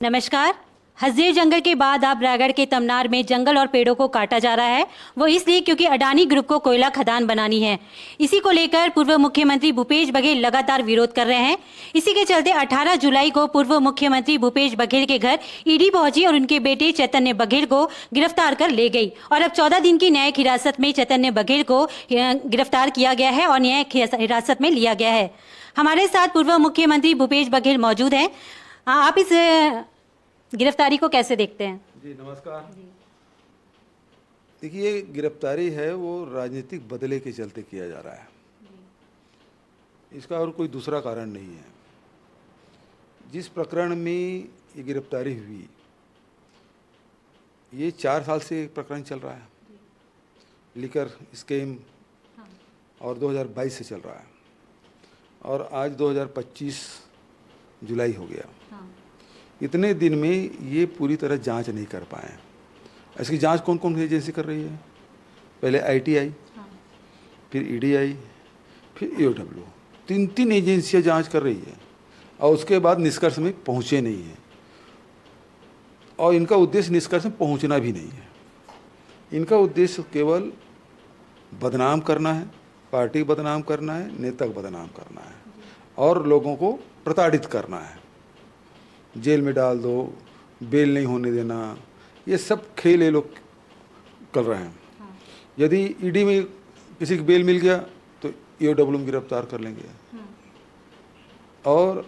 नमस्कार। हज़ीर जंगल के बाद अब रायगढ़ के तमनार में जंगल और पेड़ों को काटा जा रहा है। वो इसलिए क्योंकि अडानी ग्रुप को कोयला खदान बनानी है। इसी को लेकर पूर्व मुख्यमंत्री भूपेश बघेल लगातार विरोध कर रहे हैं। इसी के चलते 18 जुलाई को पूर्व मुख्यमंत्री भूपेश बघेल के घर ईडी पहुंची और उनके बेटे चैतन्य बघेल को गिरफ्तार कर ले गई। और अब 14 दिन की न्यायिक हिरासत में चैतन्य बघेल को गिरफ्तार किया गया है और न्यायिक हिरासत में लिया गया है। हमारे साथ पूर्व मुख्यमंत्री भूपेश बघेल मौजूद हैं। आप इस गिरफ्तारी को कैसे देखते हैं? जी नमस्कार। देखिए, ये गिरफ्तारी है वो राजनीतिक बदले के चलते किया जा रहा है। इसका और कोई दूसरा कारण नहीं है। जिस प्रकरण में ये गिरफ्तारी हुई, ये 4 साल से एक प्रकरण चल रहा है, लिकर स्कैम, और 2022 से चल रहा है और आज 2025 जुलाई हो गया। इतने दिन में ये पूरी तरह जांच नहीं कर पाए। इसकी जांच कौन कौन सी एजेंसी कर रही है? पहले आईटी आई, फिर ईडी आई, फिर ईओडब्ल्यू। तीन एजेंसियां जांच कर रही है और उसके बाद निष्कर्ष में पहुंचे नहीं है। और इनका उद्देश्य निष्कर्ष में पहुंचना भी नहीं है। इनका उद्देश्य केवल बदनाम करना है, पार्टी बदनाम करना है, नेता को बदनाम करना है और लोगों को प्रताड़ित करना है। जेल में डाल दो, बेल नहीं होने देना, ये सब खेल ये लोग कर रहे हैं। यदि ईडी में किसी की बेल मिल गया तो ईओडब्ल्यू में गिरफ्तार कर लेंगे। और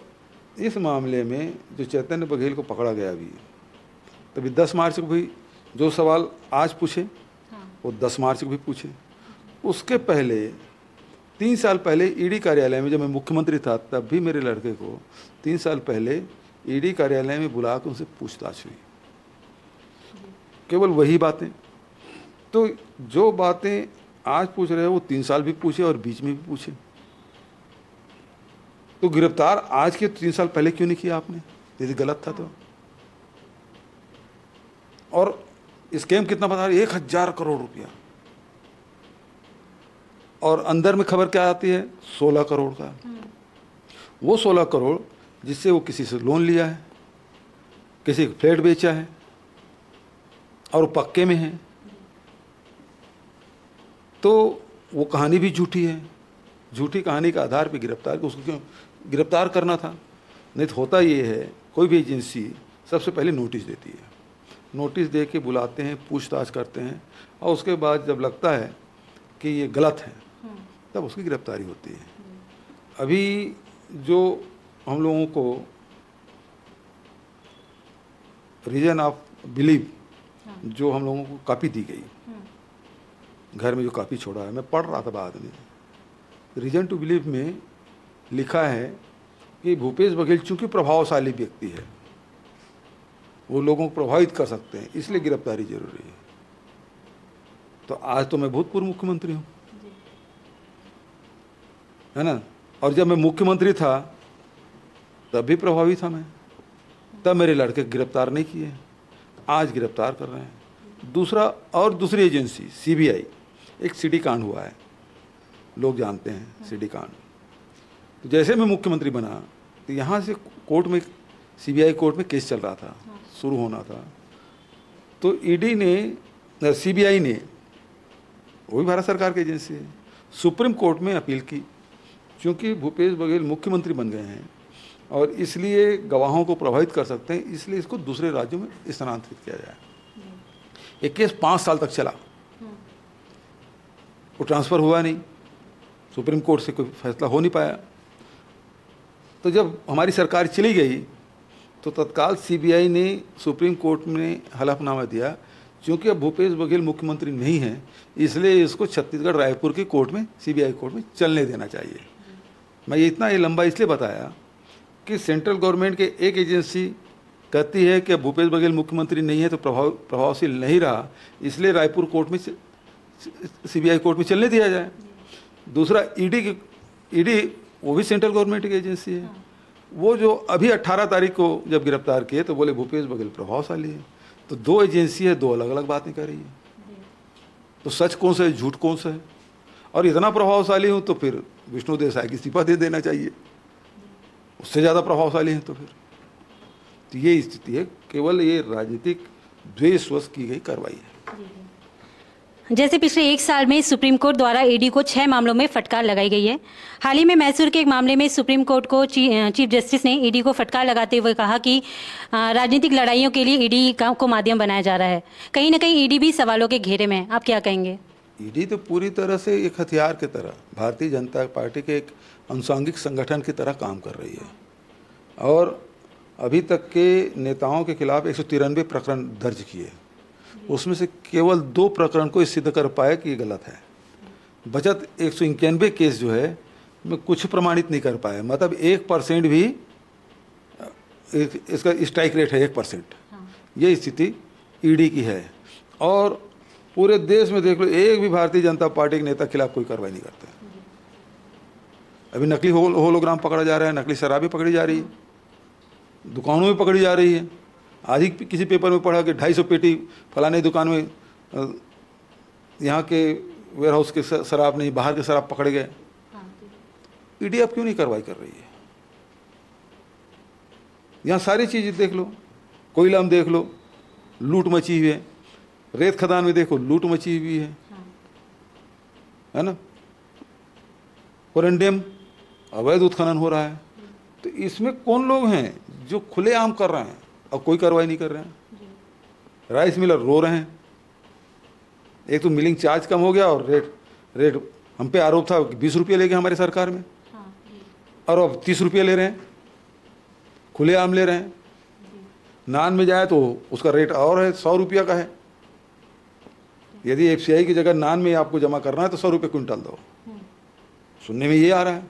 इस मामले में जो चैतन्य बघेल को पकड़ा गया अभी, तभी 10 मार्च को भी जो सवाल आज पूछे वो 10 मार्च को भी पूछे। उसके पहले 3 साल पहले ईडी कार्यालय में, जब मैं मुख्यमंत्री था तब भी मेरे लड़के को 3 साल पहले ईडी कार्यालय में बुला कर उनसे पूछताछ हुई। केवल वही बातें। तो जो बातें आज पूछ रहे हैं वो 3 साल भी पूछे और बीच में भी पूछे। तो गिरफ्तार आज के 3 साल पहले क्यों नहीं किया आपने, यदि गलत था तो? और स्कैम कितना बता रहे? 1000 करोड़ रुपया। और अंदर में खबर क्या आती है? 16 करोड़ का। वो 16 करोड़ जिससे वो किसी से लोन लिया है, किसी को फ्लैट बेचा है और वो पक्के में है। तो वो कहानी भी झूठी है। झूठी कहानी के आधार पर गिरफ्तार, उसको क्यों गिरफ्तार करना था? नहीं तो होता ये है, कोई भी एजेंसी सबसे पहले नोटिस देती है। नोटिस दे के बुलाते हैं, पूछताछ करते हैं और उसके बाद जब लगता है कि ये गलत है तब उसकी गिरफ्तारी होती है। अभी जो हम लोगों को रीजन ऑफ बिलीव, जो हम लोगों को कॉपी दी गई, घर में जो कॉपी छोड़ा है, मैं पढ़ रहा था बाद में। रीजन टू बिलीव में लिखा है कि भूपेश बघेल चूंकि प्रभावशाली व्यक्ति है, वो लोगों को प्रभावित कर सकते हैं, इसलिए गिरफ्तारी जरूरी है। तो आज तो मैं भूतपूर्व मुख्यमंत्री हूँ, है ना? और जब मैं मुख्यमंत्री था तब भी प्रभावी था मैं, तब मेरे लड़के गिरफ्तार नहीं किए, आज गिरफ्तार कर रहे हैं। दूसरा, और दूसरी एजेंसी सीबीआई, एक सीडी कांड हुआ है, लोग जानते हैं सीडी कांड। तो जैसे मैं मुख्यमंत्री बना तो यहाँ से कोर्ट में, सीबीआई कोर्ट में केस चल रहा था, शुरू होना था। तो ईडी ने, सीबीआई ने, वो भी भारत सरकार की एजेंसी है, सुप्रीम कोर्ट में अपील की। क्योंकि भूपेश बघेल मुख्यमंत्री बन गए हैं और इसलिए गवाहों को प्रभावित कर सकते हैं, इसलिए इसको दूसरे राज्यों में स्थानांतरित किया जाए। ये केस 5 साल तक चला, वो ट्रांसफ़र हुआ नहीं, सुप्रीम कोर्ट से कोई फैसला हो नहीं पाया। तो जब हमारी सरकार चली गई तो तत्काल सीबीआई ने सुप्रीम कोर्ट में हलफनामा दिया, क्योंकि अब भूपेश बघेल मुख्यमंत्री नहीं है, इसलिए इसको छत्तीसगढ़ रायपुर की कोर्ट में, सीबीआई कोर्ट में चलने देना चाहिए। मैं ये लंबा इसलिए बताया कि सेंट्रल गवर्नमेंट के एक एजेंसी कहती है कि भूपेश बघेल मुख्यमंत्री नहीं है तो प्रभावशील नहीं रहा, इसलिए रायपुर कोर्ट में, सीबीआई कोर्ट में चलने दिया जाए। दूसरा, ईडी वो भी सेंट्रल गवर्नमेंट की एजेंसी है, वो जो अभी 18 तारीख को जब गिरफ्तार किए तो बोले भूपेश बघेल प्रभावशाली है। तो 2 एजेंसी है, 2 अलग अलग बातें कर रही है। तो सच कौन सा है, झूठ कौन सा है? और इतना प्रभावशाली हूँ तो फिर विष्णु देसाई की इस्तीफा दे देना चाहिए, उससे ज़्यादा प्रभावशाली हैं तो फिर। तो ये स्थिति है, केवल ये राजनीतिक द्वेषवश की गई कार्रवाई है। जैसे पिछले 1 साल में सुप्रीम कोर्ट द्वारा ईडी को 6 मामलों में फटकार लगाई गई है। हाल ही में मैसूर के एक मामले में सुप्रीम कोर्ट को चीफ जस्टिस ने ईडी को फटकार लगाते हुए कहा कि राजनीतिक लड़ाइयों के लिए ईडी को माध्यम बनाया जा रहा है। कहीं ना कहीं ईडी भी सवालों के घेरे में है। आप क्या कहेंगे? ईडी तो पूरी तरह से एक हथियार की तरह भारतीय जनता पार्टी के एक अनुषांगिक संगठन की तरह काम कर रही है और अभी तक के नेताओं के खिलाफ 193 प्रकरण दर्ज किए, उसमें से केवल 2 प्रकरण को सिद्ध कर पाए कि ये गलत है। बचत 191 केस जो है में कुछ प्रमाणित नहीं कर पाए, मतलब 1% भी इसका स्ट्राइक रेट है 1%। ये स्थिति ईडी की है और पूरे देश में देख लो, एक भी भारतीय जनता पार्टी के नेता के खिलाफ कोई कार्रवाई नहीं करता है। अभी नकली होलोग्राम पकड़ा जा रहा है, नकली शराबी पकड़ी जा रही है, दुकानों में पकड़ी जा रही है। आज ही किसी पेपर में पढ़ा कि 250 पेटी फलाने दुकान में यहाँ के वेयर हाउस के शराब नहीं, बाहर के शराब पकड़े गए। ईडी अब क्यों नहीं कार्रवाई कर रही है? यहाँ सारी चीज़ें देख लो, कोयला में देख लो लूट मची हुई है, रेत खदान में देखो लूट मची हुई है ना, कोरंडम अवैध उत्खनन हो रहा है। तो इसमें कौन लोग हैं जो खुलेआम कर रहे हैं और कोई कार्रवाई नहीं कर रहे हैं? राइस मिलर रो रहे हैं। एक तो मिलिंग चार्ज कम हो गया और रेट हम पे आरोप था कि 20 रुपये ले गए हमारी सरकार में, और अब 30 रुपये ले रहे हैं, खुलेआम ले रहे हैं। नान में जाए तो उसका रेट और है, 100 रुपया का है। यदि एफसीआई की जगह नान में आपको जमा करना है तो 100 रुपये क्विंटल दो। सुनने में ये आ रहा है।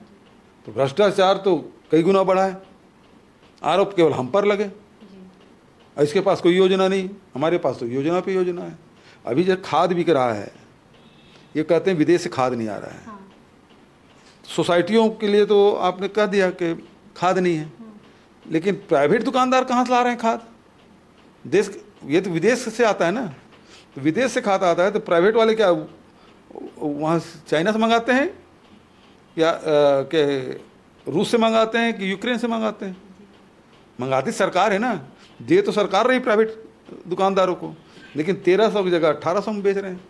तो भ्रष्टाचार तो कई गुना बढ़ा है, आरोप केवल हम पर लगे। इसके पास कोई योजना नहीं, हमारे पास तो योजना पे योजना है। अभी जो खाद बिक रहा है, ये कहते हैं विदेश से खाद नहीं आ रहा है। सोसाइटियों के लिए तो आपने कह दिया कि खाद नहीं है, लेकिन प्राइवेट दुकानदार कहाँ से ला रहे हैं खाद? ये तो विदेश से आता है ना। तो विदेश से खाद आता है तो प्राइवेट वाले क्या वहाँ चाइना से मंगाते हैं या कि रूस से मंगाते हैं कि यूक्रेन से मंगाते हैं? मंगाती सरकार है ना, दे तो सरकार रही प्राइवेट दुकानदारों को, लेकिन 1300 की जगह 1800 में बेच रहे हैं।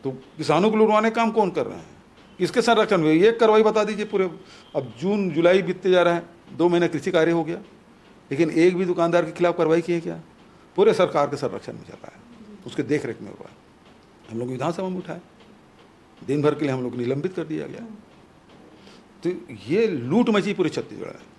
तो किसानों को लुटवाने का काम कौन कर रहे हैं? किसके संरक्षण में? ये कार्रवाई बता दीजिए पूरे। अब जून जुलाई बीतते जा रहा है, 2 महीने कृषि कार्य हो गया, लेकिन एक भी दुकानदार के खिलाफ कार्रवाई की है क्या? पूरे सरकार के संरक्षण में चल रहा है, उसके देख रेख में हुआ है। हम लोग विधानसभा में उठाए, दिन भर के लिए हम लोग निलंबित कर दिया गया। तो ये लूट मची पूरे छत्तीसगढ़ है।